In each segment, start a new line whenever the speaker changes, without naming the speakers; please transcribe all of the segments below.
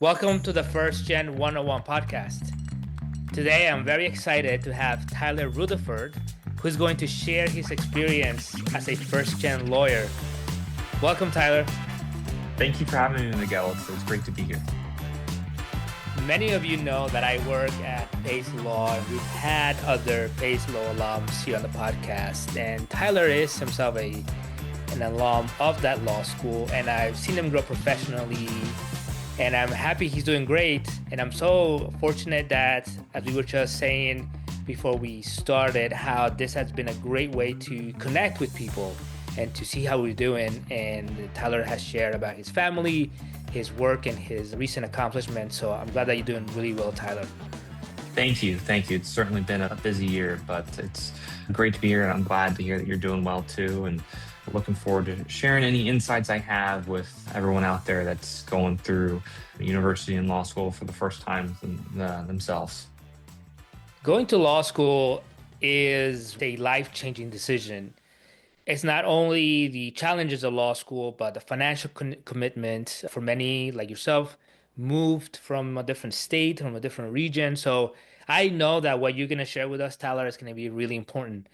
Welcome to the First Gen 101 podcast. Today I'm very excited to have Tyler Rutherford, who's going to share his experience as a first gen lawyer. Welcome, Tyler.
Thank you for having me, Miguel. It's great to be here.
Many of you know that I work at Pace Law, and we've had other Pace Law alums here on the podcast. And Tyler is himself an alum of that law school, and I've seen him grow professionally. And I'm happy he's doing great. And I'm so fortunate that, as we were just saying before we started, how this has been a great way to connect with people and to see how we're doing. And Tyler has shared about his family, his work, and his recent accomplishments. So I'm glad that you're doing really well, Tyler.
Thank you. Thank you. It's certainly been a busy year, but it's great to be here. And I'm glad to hear that you're doing well too. And looking forward to sharing any insights I have with everyone out there that's going through university and law school for the first time themselves.
Going to law school is a life-changing decision. It's not only the challenges of law school, but the financial commitment for many, like yourself, moved from a different state, from a different region. So I know that what you're going to share with us, Tyler, is going to be really important.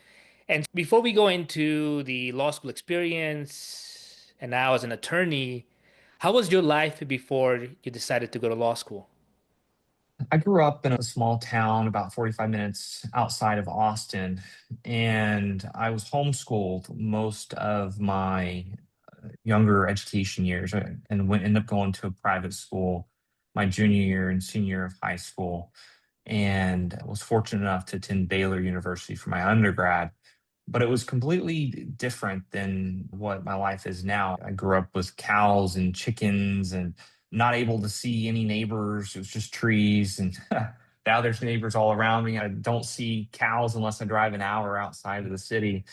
And before we go into the law school experience and now as an attorney, how was your life before you decided to go to law school?
I grew up in a small town about 45 minutes outside of Austin, and I was homeschooled most of my younger education years and ended up going to a private school my junior year and senior year of high school. And I was fortunate enough to attend Baylor University for my undergrad, but it was completely different than what my life is now. I grew up with cows and chickens and not able to see any neighbors. It was just trees. And now there's neighbors all around me. I don't see cows unless I drive an hour outside of the city.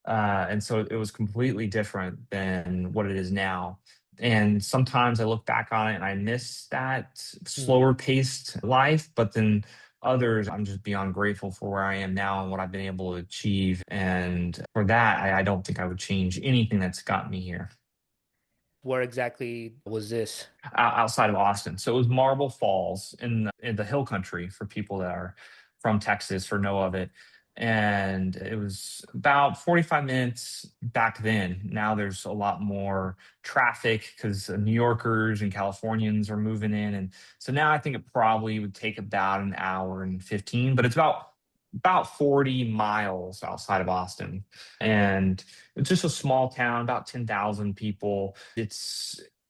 And so it was completely different than what it is now. And sometimes I look back on it and I miss that
Hmm.
slower paced life, but then others, I'm just beyond grateful for where I am now and what I've been able to achieve. And for that, I don't think I would change anything that's got me here
Where exactly was this?
outside of Austin. So it was Marble Falls in the hill country for people that are from Texas or know of it. And it was about 45 minutes back then. Now there's a lot more traffic because New Yorkers and Californians are moving in. And so now I think it probably would take about an hour and 15, but it's about 40 miles outside of Austin. And it's just a small town, about 10,000 people.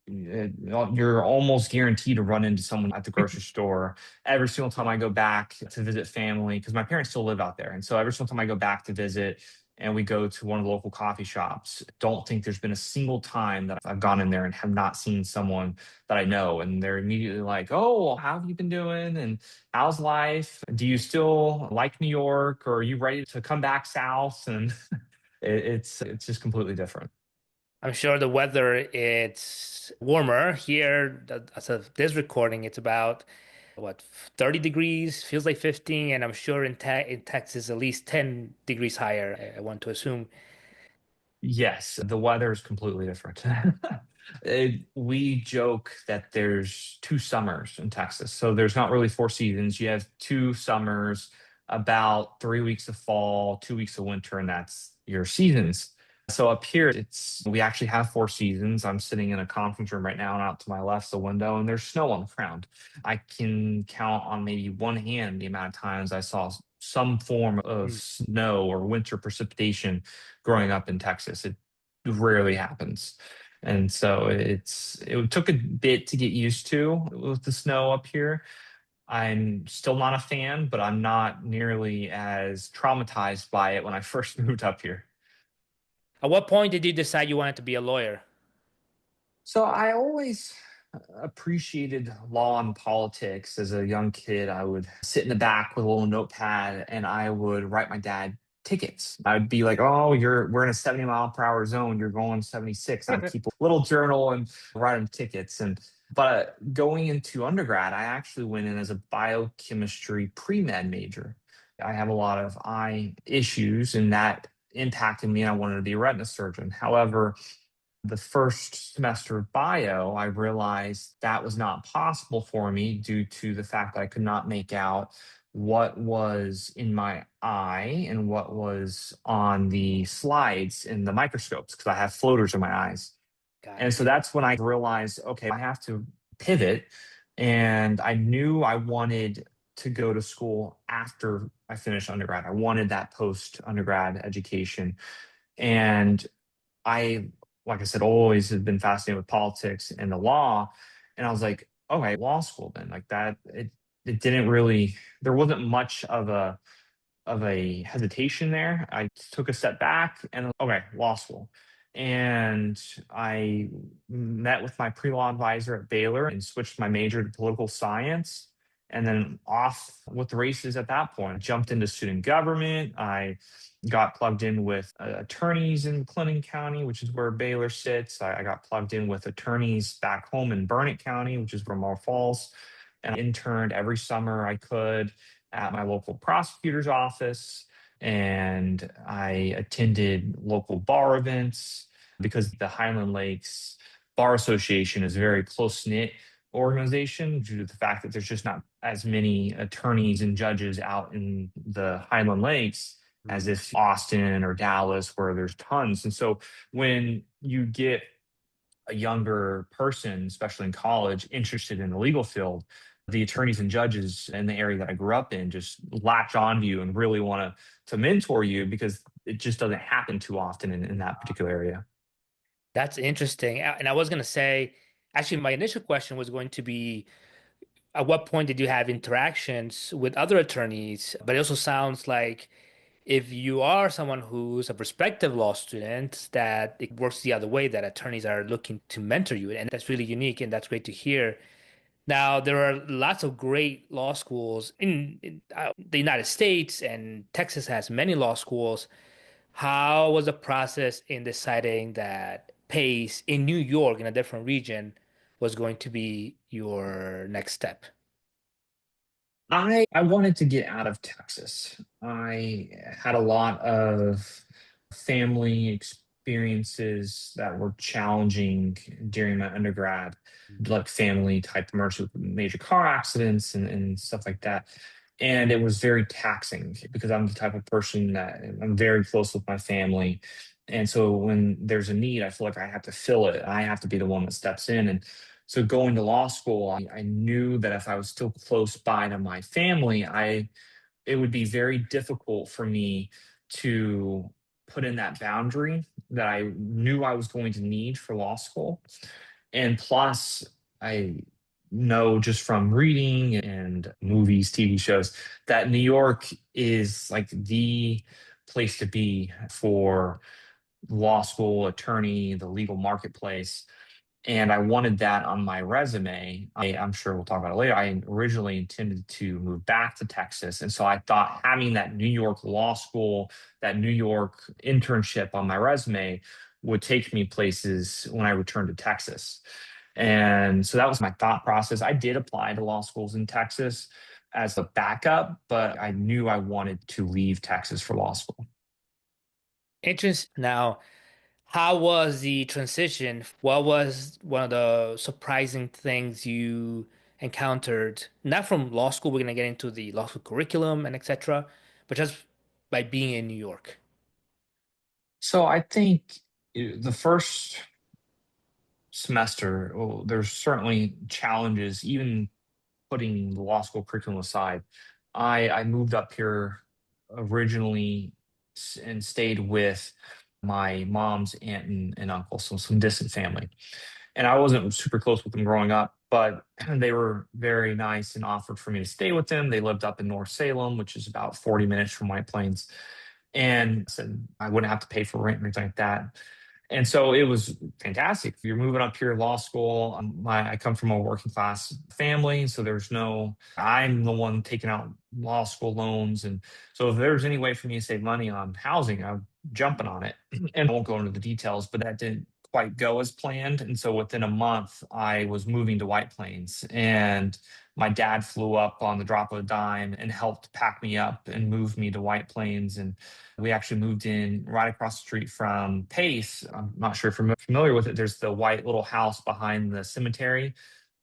You're almost guaranteed to run into someone at the grocery store every single time I go back to visit family because my parents still live out there. And so every single time I go back to visit and we go to one of the local coffee shops, don't think there's been a single time that I've gone in there and have not seen someone that I know. And they're immediately like, "Oh, how have you been doing? And how's life? Do you still like New York? Or are you ready to come back south?" And it's just completely different.
I'm sure the weather it's warmer here. As of this recording, it's about what 30 degrees, feels like 15, and I'm sure in Texas at least 10 degrees higher. I want to assume.
Yes, the weather is completely different. We joke that there's two summers in Texas. So there's not really four seasons. You have two summers, about 3 weeks of fall, 2 weeks of winter, and that's your seasons. So up here, we actually have four seasons. I'm sitting in a conference room right now, and out to my left's the window, and there's snow on the ground. I can count on maybe one hand the amount of times I saw some form of
Hmm.
snow or winter precipitation growing up in Texas. It rarely happens. And so it took a bit to get used to with the snow up here. I'm still not a fan, but I'm not nearly as traumatized by it when I first moved up here.
At what point did you decide you wanted to be a lawyer?
So I always appreciated law and politics. As a young kid, I would sit in the back with a little notepad and I would write my dad tickets. I'd be like, "Oh, we're in a 70-mile-per-hour zone. You're going 76." I'd keep a little journal and write him tickets. But going into undergrad, I actually went in as a biochemistry pre-med major. I have a lot of eye issues and that impacted me. I wanted to be a retina surgeon. However, The first semester of bio, I realized that was not possible for me due to the fact that I could not make out what was in my eye and what was on the slides in the microscopes because I have floaters in my eyes.
Got
And
it.
so that's when I realized, okay, I have to pivot. And I knew I wanted to go to school after I finished undergrad. I wanted that post undergrad education. And I, like I said, always have been fascinated with politics and the law. And I was like, okay, law school then. Like that, it didn't really, there wasn't much of a hesitation there. I took a step back and okay, law school. And I met with my pre-law advisor at Baylor and switched my major to political science. And then off with the races at that point. I jumped into student government. I got plugged in with attorneys in Clinton County, which is where Baylor sits. I got plugged in with attorneys back home in Burnett County, which is where Mar Falls. And I interned every summer I could at my local prosecutor's office. And I attended local bar events because the Highland Lakes Bar Association is a very close knit organization due to the fact that there's just not as many attorneys and judges out in the Highland Lakes as
Mm.
if Austin or Dallas, where there's tons. And so when you get a younger person, especially in college, interested in the legal field, the attorneys and judges in the area that I grew up in just latch on to you and really want to mentor you because it just doesn't happen too often in that particular area.
That's interesting. And I was going to say, actually, my initial question was going to be, at what point did you have interactions with other attorneys? But it also sounds like if you are someone who's a prospective law student, that it works the other way, that attorneys are looking to mentor you. And that's really unique and that's great to hear. Now, there are lots of great law schools in the United States, and Texas has many law schools. How was the process in deciding that Pace in New York, in a different region, was going to be your next step?
I wanted to get out of Texas. I had a lot of family experiences that were challenging during my undergrad, like family type emergency with major car accidents and stuff like that. And it was very taxing because I'm the type of person that I'm very close with my family. And so when there's a need, I feel like I have to fill it. I have to be the one that steps in. And so going to law school, I knew that if I was still close by to my family, I it would be very difficult for me to put in that boundary that I knew I was going to need for law school. And plus, I know just from reading and movies, TV shows, that New York is like the place to be for law school, attorney, the legal marketplace. And I wanted that on my resume. I'm sure we'll talk about it later. I originally intended to move back to Texas. And so I thought having that New York law school, that New York internship on my resume would take me places when I returned to Texas. And so that was my thought process. I did apply to law schools in Texas as a backup, but I knew I wanted to leave Texas for law school.
Interesting. Now, how was the transition? What was one of the surprising things you encountered? Not from law school, we're going to get into the law school curriculum and etc., but just by being in New York.
So I think the first semester, well, there's certainly challenges, even putting the law school curriculum aside. I moved up here originally and stayed with my mom's aunt and uncle, so some distant family. And I wasn't super close with them growing up, but they were very nice and offered for me to stay with them. They lived up in North Salem, which is about 40 minutes from White Plains, and said I wouldn't have to pay for rent or anything like that. And so it was fantastic. You're moving up here, law school. I come from a working class family, so there's no. I'm the one taking out law school loans, and so if there's any way for me to save money on housing, I'm jumping on it. And I won't go into the details, but that didn't quite go as planned. And so within a month, I was moving to White Plains. And my dad flew up on the drop of a dime and helped pack me up and move me to White Plains. And we actually moved in right across the street from Pace. I'm not sure if you're familiar with it. There's the white little house behind the cemetery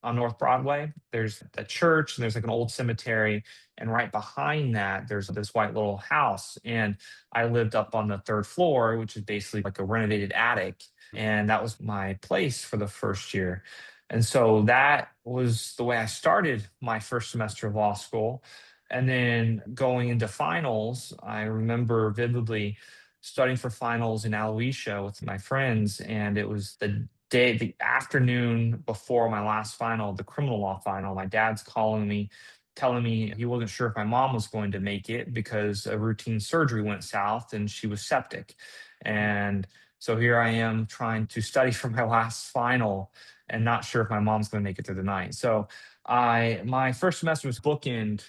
on North Broadway. There's a church and there's like an old cemetery. And right behind that, there's this white little house. And I lived up on the third floor, which is basically like a renovated attic. And that was my place for the first year. And so that was the way I started my first semester of law school. And then going into finals, I remember vividly studying for finals in Aloysia with my friends. And it was the afternoon before my last final, the criminal law final. My dad's calling me, telling me he wasn't sure if my mom was going to make it because a routine surgery went south and she was septic. And so here I am trying to study for my last final and not sure if my mom's going to make it through the night. So my first semester was bookend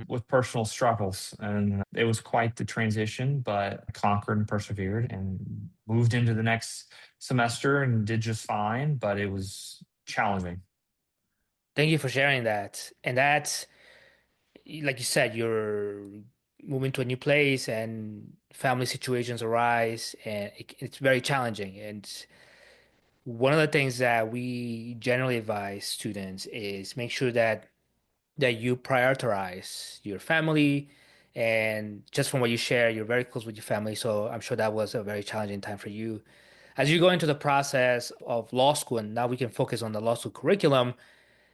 with personal struggles, and it was quite the transition, but I conquered and persevered and moved into the next semester and did just fine, but it was challenging.
Thank you for sharing that. And that's, like you said, you're moving to a new place and family situations arise, and it's very challenging. And one of the things that we generally advise students is make sure that you prioritize your family. And just from what you share, you're very close with your family. So I'm sure that was a very challenging time for you. As you go into the process of law school, and now we can focus on the law school curriculum.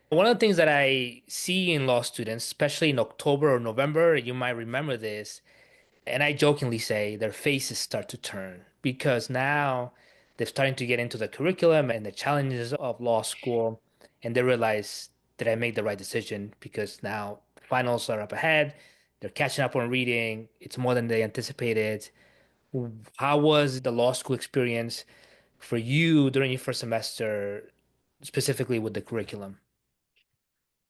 One of the things that I see in law students, especially in October or November, you might remember this, and I jokingly say their faces start to turn because now they're starting to get into the curriculum and the challenges of law school, and they realize that I made the right decision because now finals are up ahead. They're catching up on reading. It's more than they anticipated. How was the law school experience for you during your first semester, specifically with the curriculum?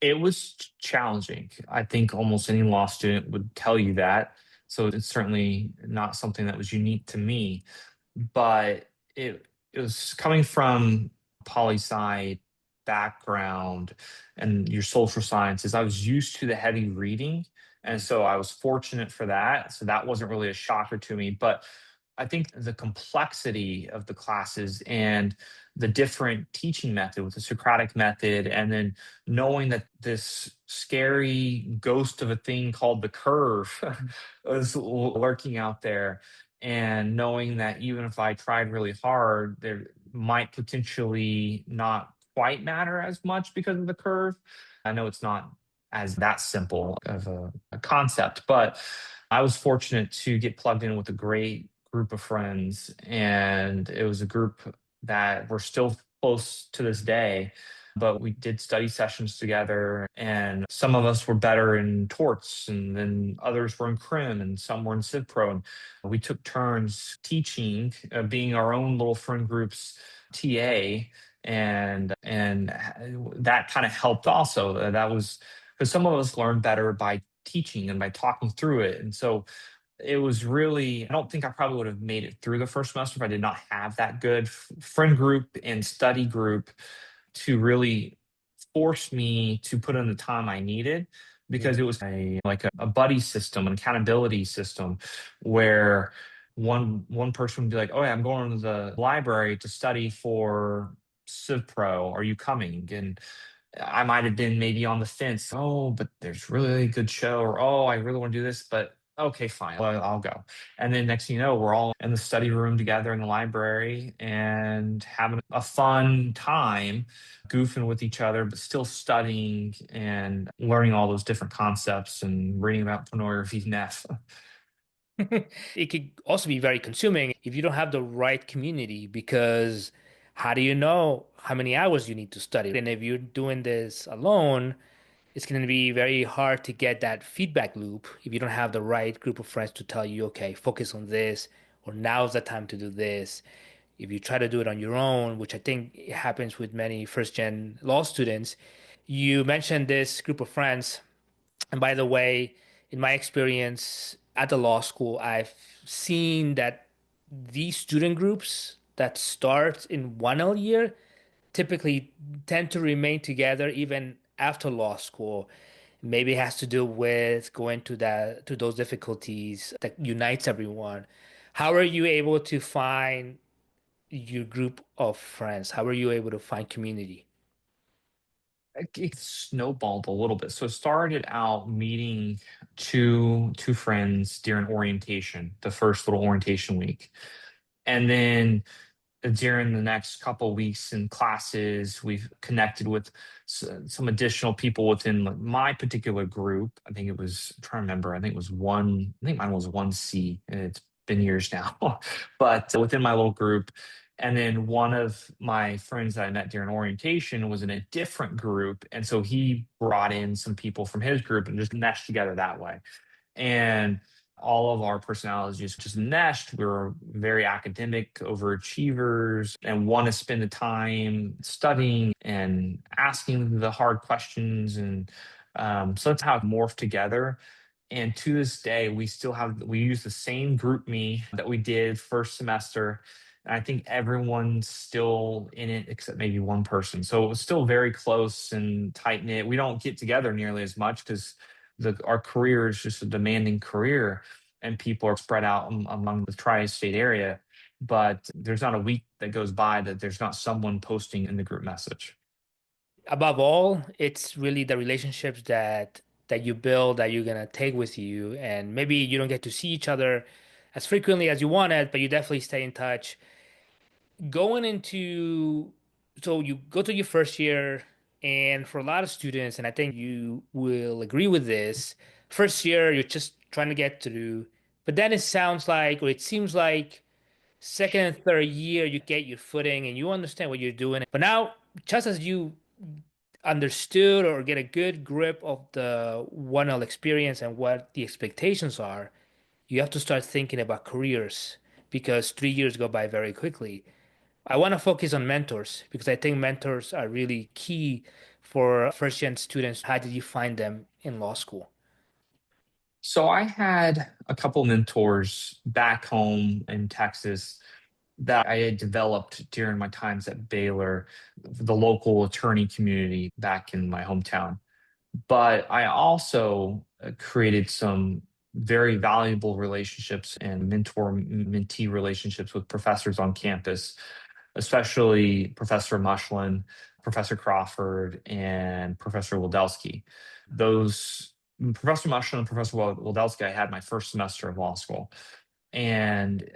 It was challenging. I think almost any law student would tell you that. So it's certainly not something that was unique to me, but it was coming from poli sci background and your social sciences. I was used to the heavy reading, and so I was fortunate for that. So that wasn't really a shocker to me, but I think the complexity of the classes and the different teaching method with the Socratic method, and then knowing that this scary ghost of a thing called the curve was lurking out there, and knowing that even if I tried really hard, there might potentially not quite matter as much because of the curve. I know it's not as that simple of a concept, but I was fortunate to get plugged in with a great group of friends, and it was a group that we're still close to this day. But we did study sessions together, and some of us were better in torts, and then others were in crim, and some were in civ pro. And we took turns teaching, being our own little friend group's TA, and that kind of helped also. That was because some of us learned better by teaching and by talking through it, and so it was really, I don't think I probably would have made it through the first semester if I did not have that good friend group and study group to really force me to put in the time I needed, because
Yeah.
it was a buddy system, an accountability system, where one person would be like, "Oh yeah, I'm going to the library to study for Civ Pro. Are you coming?" And I might have been maybe on the fence. Oh, but there's really a good show, or oh, I really want to do this, but okay, fine, well, I'll go. And then next thing you know, we're all in the study room together in the library and having a fun time, goofing with each other, but still studying and learning all those different concepts and reading about pornography, Neff.
It could also be very consuming if you don't have the right community because how do you know how many hours you need to study? And if you're doing this alone, it's going to be very hard to get that feedback loop if you don't have the right group of friends to tell you, okay, focus on this, or now's the time to do this. If you try to do it on your own, which I think happens with many first gen law students, you mentioned this group of friends. And by the way, in my experience at the law school, I've seen that these student groups that starts in 1L year typically tend to remain together even after law school. Maybe it has to do with going to those difficulties that unites everyone. How are you able to find your group of friends? How are you able to find community?
It snowballed a little bit. So it started out meeting two friends during orientation, the first little orientation week. And then during the next couple weeks in classes, we've connected with some additional people within my particular group. I think it was, I'm trying to remember, I think it was one, I think mine was 1C, and it's been years now, but within my little group. And then one of my friends that I met during orientation was in a different group. And so he brought in some people from his group and just meshed together that way. And all of our personalities just meshed. We were very academic overachievers and want to spend the time studying and asking the hard questions. And so that's how it morphed together. And to this day, we use the same group me that we did first semester. And I think everyone's still in it except maybe one person. So it was still very close and tight knit. We don't get together nearly as much because our career is just a demanding career and people are spread out among the tri-state area. But there's not a week that goes by that there's not someone posting in the group message.
Above all, it's really the relationships that you build that you're gonna take with you, and maybe you don't get to see each other as frequently as you wanted, but you definitely stay in touch. Going into so you go to your first year, and for a lot of students, and I think you will agree with this, first year you're just trying to get through, but then it sounds like, or it seems like second and third year you get your footing and you understand what you're doing. But now, just as you understood or get a good grip of the 1L experience and what the expectations are, you have to start thinking about careers because 3 years go by very quickly. I want to focus on mentors because I think mentors are really key for first gen students. How did you find them in law school?
So I had a couple mentors back home in Texas that I had developed during my times at Baylor, the local attorney community back in my hometown. But I also created some very valuable relationships and mentor mentee relationships with professors on campus, especially Professor Mushlin, Professor Crawford, and Professor Wildelsky. Those Professor Mushlin and Professor Wildelsky, I had my first semester of law school. And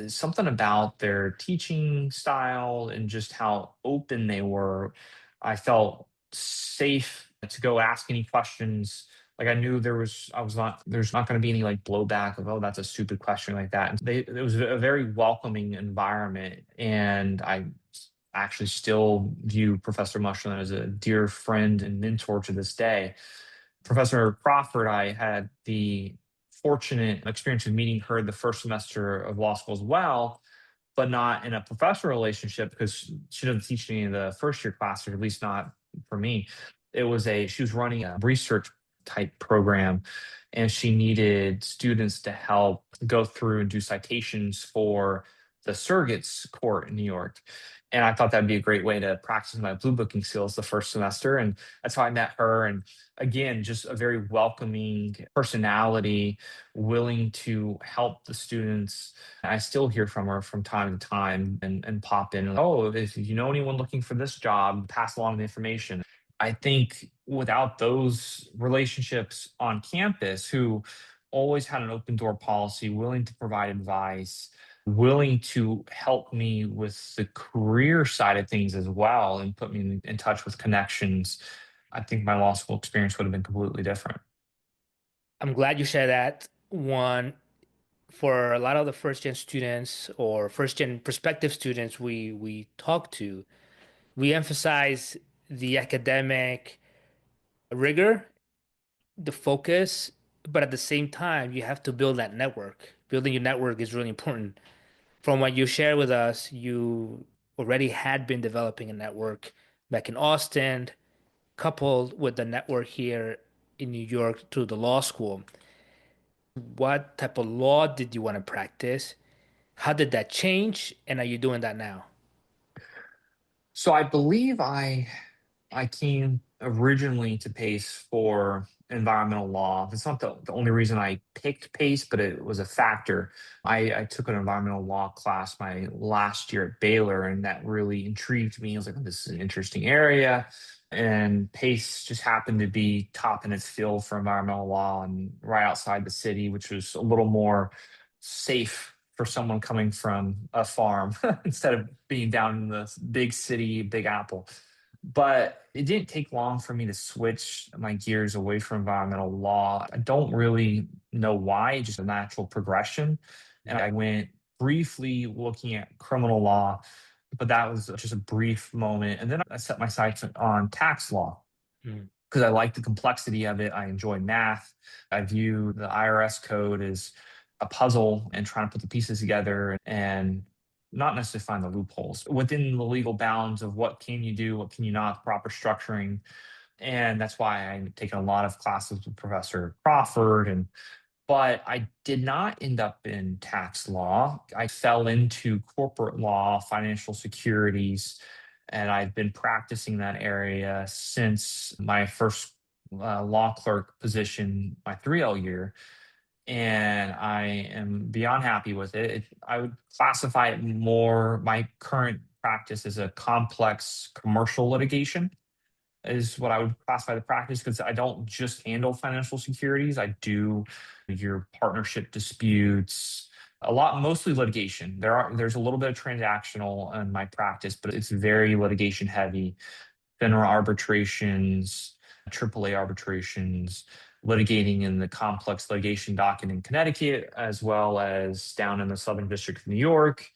something about their teaching style and just how open they were, I felt safe to go ask any questions. Like I knew there's not going to be any like blowback of, oh, that's a stupid question like that. And it was a very welcoming environment. And I actually still view Professor Mushland as a dear friend and mentor to this day. Professor Crawford, I had the fortunate experience of meeting her the first semester of law school as well, but not in a professional relationship because she doesn't teach any of the first year classes, or at least not for me. She was running a research type program and she needed students to help go through and do citations for the surrogates court in New York. And I thought that'd be a great way to practice my blue booking skills the first semester. And that's how I met her. And again, just a very welcoming personality, willing to help the students. I still hear from her from time to time and pop in, oh, if you know anyone looking for this job, pass along the information. I think without those relationships on campus who always had an open door policy, willing to provide advice, willing to help me with the career side of things as well, and put me in touch with connections, I think my law school experience would have been completely different.
I'm glad you shared that. One, for a lot of the first gen students or first gen prospective students we talk to, we emphasize the academic rigor, the focus, but at the same time, you have to build that network. Building your network is really important. From what you shared with us, you already had been developing a network back in Austin, coupled with the network here in New York through the law school. What type of law did you want to practice? How did that change? And are you doing that now?
So I believe I came originally to PACE for environmental law. It's not the only reason I picked PACE, but it was a factor. I took an environmental law class my last year at Baylor, and that really intrigued me. I was like, oh, this is an interesting area. And PACE just happened to be top in its field for environmental law and right outside the city, which was a little more safe for someone coming from a farm instead of being down in the big city, Big Apple. But it didn't take long for me to switch my gears away from environmental law. I don't really know why, just a natural progression. And I went briefly looking at criminal law, but that was just a brief moment. And then I set my sights on tax law
Mm.
because I like the complexity of it. I enjoy math. I view the IRS code as a puzzle and trying to put the pieces together and not necessarily find the loopholes within the legal bounds of what can you do, what can you not, proper structuring. And that's why I've taken a lot of classes with Professor Crawford and but I did not end up in tax law. I fell into corporate law, financial securities, and I've been practicing that area since my first law clerk position, my 3L year. And I am beyond happy with it. I would classify it more, my current practice as a complex commercial litigation is what I would classify the practice because I don't just handle financial securities. I do your partnership disputes, a lot, mostly litigation. There's a little bit of transactional in my practice, but it's very litigation heavy. FINRA arbitrations, AAA arbitrations, litigating in the complex litigation docket in Connecticut, as well as down in the Southern District of New York,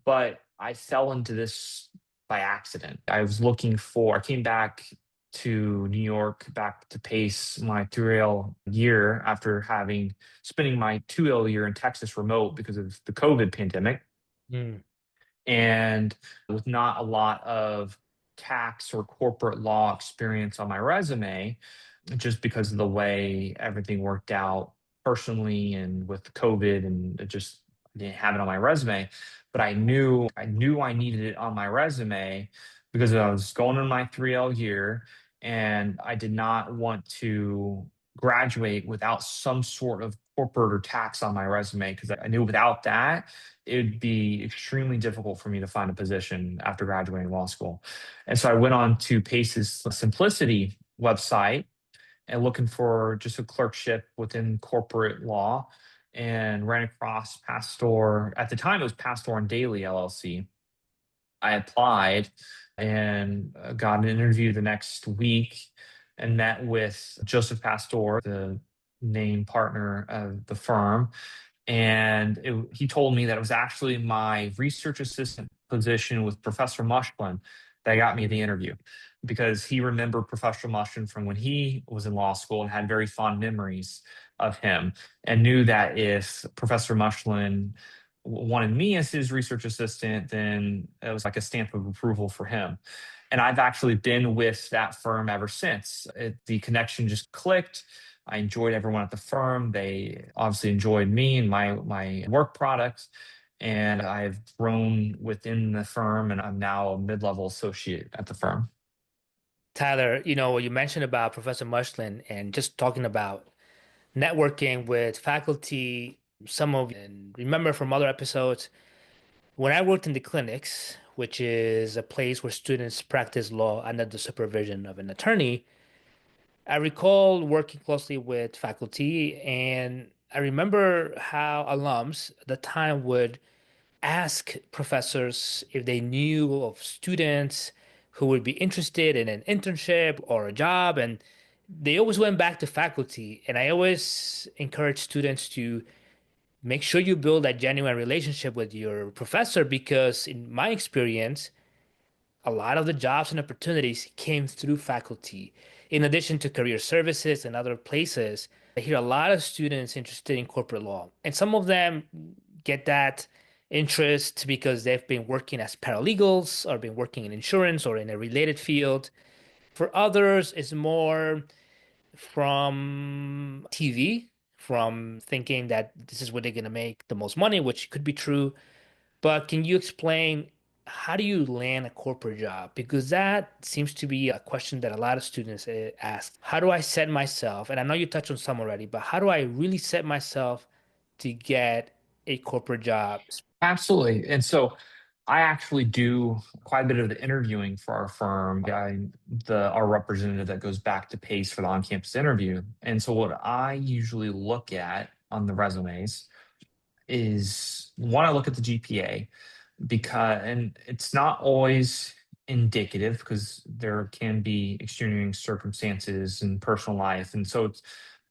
but I fell into this by accident. I came back to New York, back to PACE my 3L year after spending my 2L year in Texas remote because of the COVID pandemic.
Mm.
And with not a lot of tax or corporate law experience on my resume, just because of the way everything worked out personally and with COVID, and it just didn't have it on my resume. But I knew I needed it on my resume because I was going in my 3L year and I did not want to graduate without some sort of corporate or tax on my resume because I knew without that it would be extremely difficult for me to find a position after graduating law school. And so I went on to Pace's Simplicity website and looking for just a clerkship within corporate law and ran across Pastor. At the time, it was Pastor and Daly LLC. I applied and got an interview the next week and met with Joseph Pastor, the name partner of the firm, and he told me that it was actually my research assistant position with Professor Mushkin that got me the interview because he remembered Professor Mushkin from when he was in law school and had very fond memories of him and knew that if Professor Mushkin wanted me as his research assistant, then it was like a stamp of approval for him. And I've actually been with that firm ever since. The connection just clicked. I enjoyed everyone at the firm. They obviously enjoyed me and my work products. And I've grown within the firm, and I'm now a mid-level associate at the firm.
Tyler, what you mentioned about Professor Mushlin and just talking about networking with faculty, and remember from other episodes, when I worked in the clinics, which is a place where students practice law under the supervision of an attorney, I recall working closely with faculty, and I remember how alums at the time would ask professors if they knew of students who would be interested in an internship or a job, and they always went back to faculty. And I always encourage students to make sure you build that genuine relationship with your professor because, in my experience, a lot of the jobs and opportunities came through faculty. In addition to career services and other places, I hear a lot of students interested in corporate law, and some of them get that interest because they've been working as paralegals or been working in insurance or in a related field. For others, it's more from TV, from thinking that this is where they're going to make the most money, which could be true. But can you explain how do you land a corporate job? Because that seems to be a question that a lot of students ask. How do I set myself? And I know you touched on some already, but how do I really set myself to get a corporate job?
Absolutely. And so I actually do quite a bit of the interviewing for our firm. Our representative that goes back to PACE for the on-campus interview. And so what I usually look at on the resumes is one, I look at the GPA because, and it's not always indicative because there can be extenuating circumstances in personal life. And so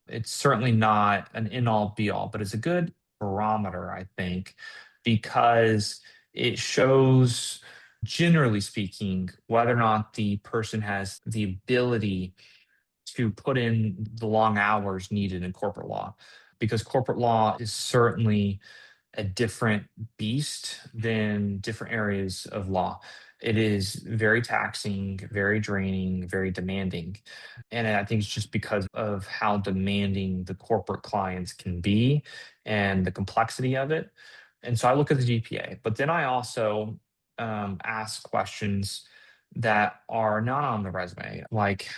it's certainly not an end all be all, but it's a good barometer, I think, because it shows, generally speaking, whether or not the person has the ability to put in the long hours needed in corporate law. Because corporate law is certainly a different beast than different areas of law. It is very taxing, very draining, very demanding. And I think it's just because of how demanding the corporate clients can be and the complexity of it. And so I look at the GPA, but then I also ask questions that are not on the resume, like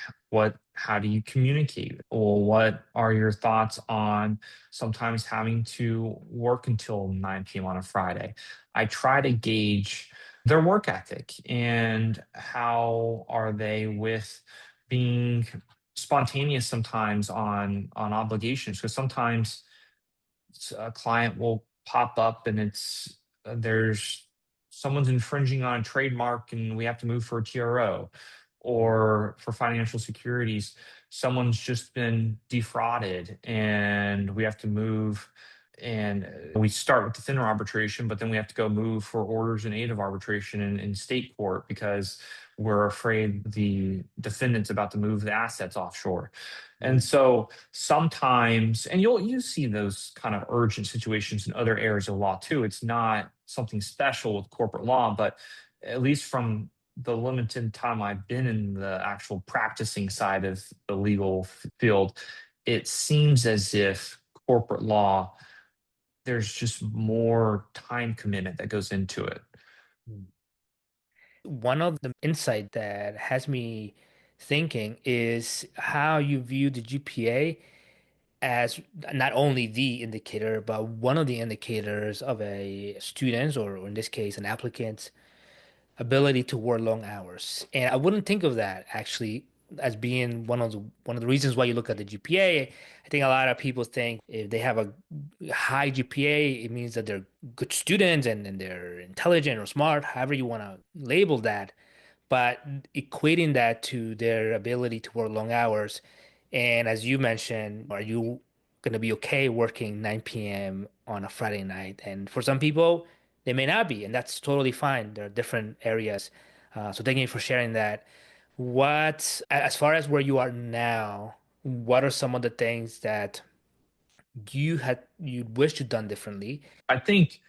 how do you communicate? Or what are your thoughts on sometimes having to work until 9 p.m. on a Friday? I try to gauge their work ethic and how are they with being spontaneous sometimes on obligations, because sometimes a client will pop up and there's someone's infringing on a trademark and we have to move for a TRO, or for financial securities someone's just been defrauded and we have to move, and we start with the thinner arbitration, but then we have to go move for orders in aid of arbitration in state court because we're afraid the defendant's about to move the assets offshore. And so sometimes, and you see those kind of urgent situations in other areas of law too. It's not something special with corporate law, but at least from the limited time I've been in the actual practicing side of the legal field, it seems as if corporate law, there's just more time commitment that goes into it.
One of the insight that has me thinking is how you view the GPA as not only the indicator, but one of the indicators of a student's, or in this case, an applicant's ability to work long hours. And I wouldn't think of that actually as being one of the reasons why you look at the GPA. I think a lot of people think if they have a high GPA, it means that they're good students and they're intelligent or smart, however you want to label that. But equating that to their ability to work long hours, and as you mentioned, are you going to be okay working 9 p.m. on a Friday night? And for some people, they may not be, and that's totally fine. There are different areas. So thank you for sharing that. As far as where you are now, what are some of the things that you wish you'd done differently?
I think,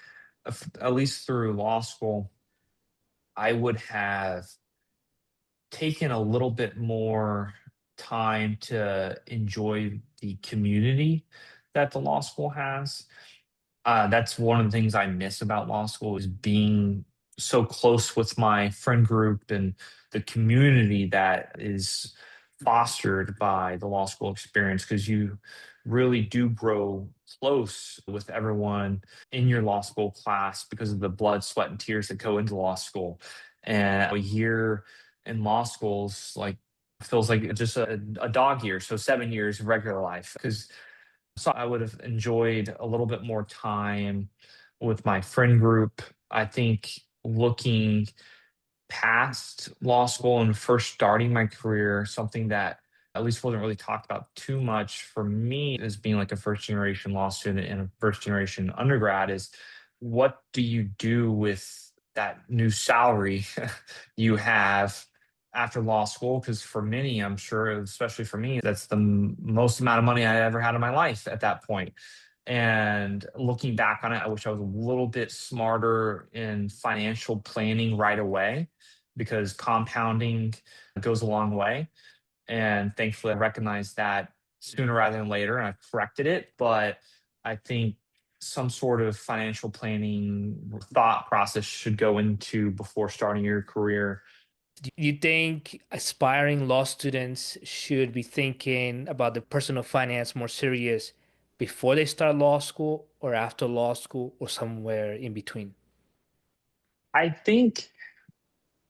at least through law school, I would have taken a little bit more time to enjoy the community that the law school has. That's one of the things I miss about law school is being so close with my friend group and the community that is fostered by the law school experience, because you really do grow close with everyone in your law school class because of the blood, sweat, and tears that go into law school. And a year in law schools feels like just a dog year, so 7 years of regular life. Because so I would have enjoyed a little bit more time with my friend group. I think looking past law school and first starting my career, something that at least wasn't really talked about too much for me as being like a first generation law student and a first generation undergrad, is what do you do with that new salary you have after law school? Because for many, I'm sure, especially for me, that's the most amount of money I ever had in my life at that point. And looking back on it, I wish I was a little bit smarter in financial planning right away, because compounding goes a long way. And thankfully, I recognized that sooner rather than later, and I've corrected it. But I think some sort of financial planning thought process should go into before starting your career.
Do you think aspiring law students should be thinking about the personal finance more serious before they start law school or after law school or somewhere in between?
I think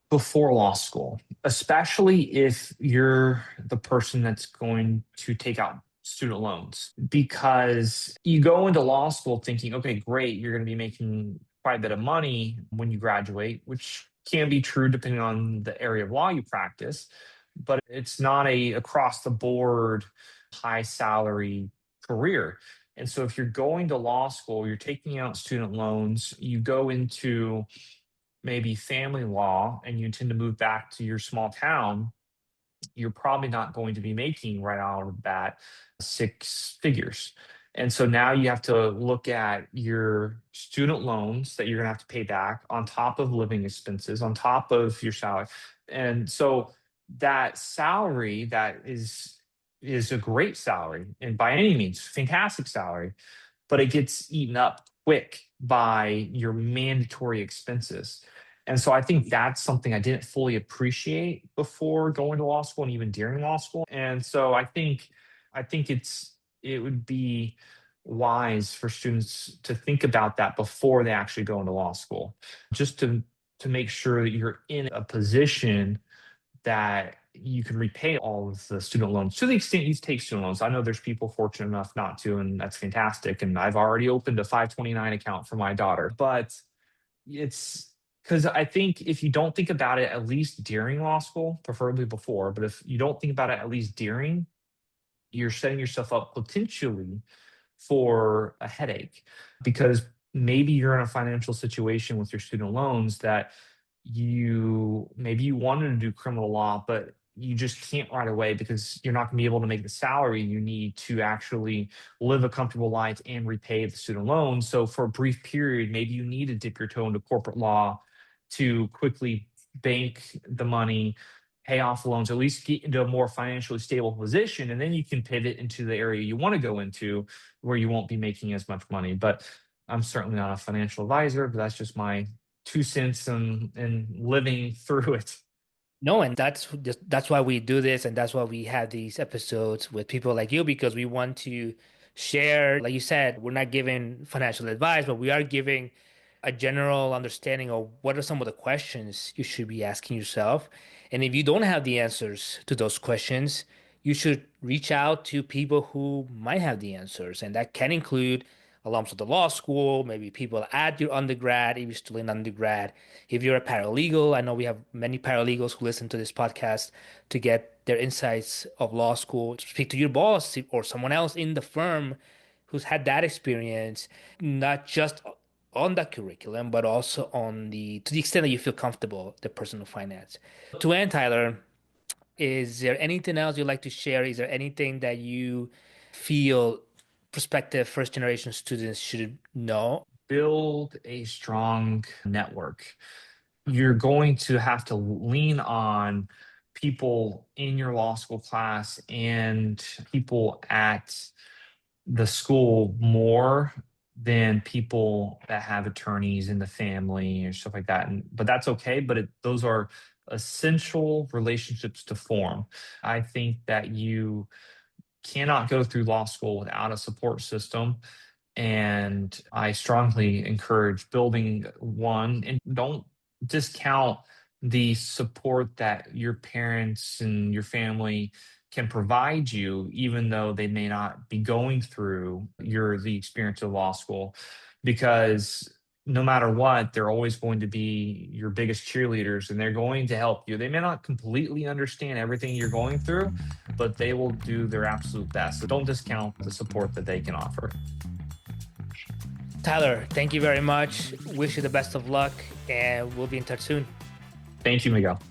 before law school, especially if you're the person that's going to take out student loans, because you go into law school thinking, okay, great, you're going to be making quite a bit of money when you graduate, which can be true depending on the area of law you practice, but it's not a across the board high salary career. And so if you're going to law school, you're taking out student loans, you go into maybe family law and you intend to move back to your small town, you're probably not going to be making right out of the bat six figures. And so now you have to look at your student loans that you're going to have to pay back on top of living expenses, on top of your salary. And so that salary that is a great salary and by any means fantastic salary, but it gets eaten up quick by your mandatory expenses. And so I think that's something I didn't fully appreciate before going to law school and even during law school. And so I think it would be wise for students to think about that before they actually go into law school, just to make sure that you're in a position that you can repay all of the student loans to the extent you take student loans. I know there's people fortunate enough not to, and that's fantastic. And I've already opened a 529 account for my daughter. But it's because I think if you don't think about it at least during law school, preferably before, but if you don't think about it at least during, you're setting yourself up potentially for a headache because maybe you're in a financial situation with your student loans that you wanted to do criminal law, but you just can't right away because you're not going to be able to make the salary you need to actually live a comfortable life and repay the student loan. So for a brief period, maybe you need to dip your toe into corporate law to quickly bank the money, pay off the loans, at least get into a more financially stable position, and then you can pivot into the area you want to go into where you won't be making as much money. But I'm certainly not a financial advisor, but that's just my 2 cents and living through it.
No, and that's why we do this, and that's why we have these episodes with people like you because we want to share, like you said, we're not giving financial advice, but we are giving a general understanding of what are some of the questions you should be asking yourself. And if you don't have the answers to those questions, you should reach out to people who might have the answers. And that can include alums of the law school, maybe people at your undergrad, if you're still in undergrad. If you're a paralegal, I know we have many paralegals who listen to this podcast to get their insights of law school. Speak to your boss or someone else in the firm who's had that experience, not just on the curriculum, but also on to the extent that you feel comfortable, the personal finance. To end, Tyler, is there anything else you'd like to share? Is there anything that you feel prospective first generation students should know?
Build a strong network. You're going to have to lean on people in your law school class and people at the school more than people that have attorneys in the family or stuff like that. But that's okay. But those are essential relationships to form. I think that you cannot go through law school without a support system. And I strongly encourage building one and don't discount the support that your parents and your family can provide you, even though they may not be going through the experience of law school, because no matter what, they're always going to be your biggest cheerleaders and they're going to help you. They may not completely understand everything you're going through, but they will do their absolute best. So don't discount the support that they can offer.
Tyler, thank you very much. Wish you the best of luck, and we'll be in touch soon.
Thank you, Miguel.